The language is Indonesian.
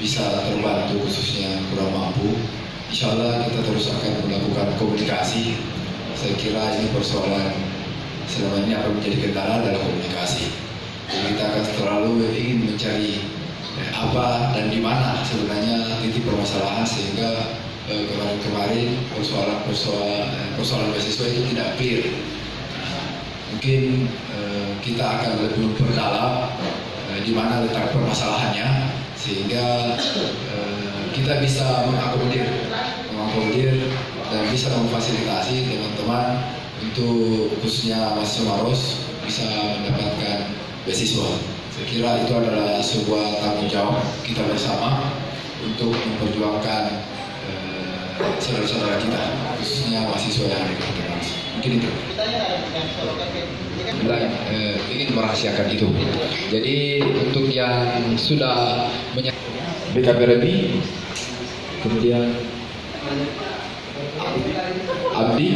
bisa terbantu khususnya kurang mampu. Insya Allah kita terus akan melakukan komunikasi. Saya kira ini persoalan selama ini akan menjadi kendala dalam komunikasi. Jadi kita akan selalu ingin mencari apa dan di mana sebenarnya titik permasalahan sehingga kemarin-kemarin persoalan beasiswa itu tidak clear. Mungkin kita akan lebih memperdalam di mana letak permasalahannya sehingga kita bisa mengakomodir dan bisa memfasilitasi teman-teman untuk khususnya mahasiswa Maros bisa mendapatkan beasiswa. Saya kira itu adalah sebuah tanggung jawab kita bersama untuk memperjuangkan saudara-saudara kita, khususnya mahasiswa yang ada di Maros. Mungkin itu. Ingin merahasiakan itu. Jadi untuk yang sudah BKP Remi, kemudian Abdi,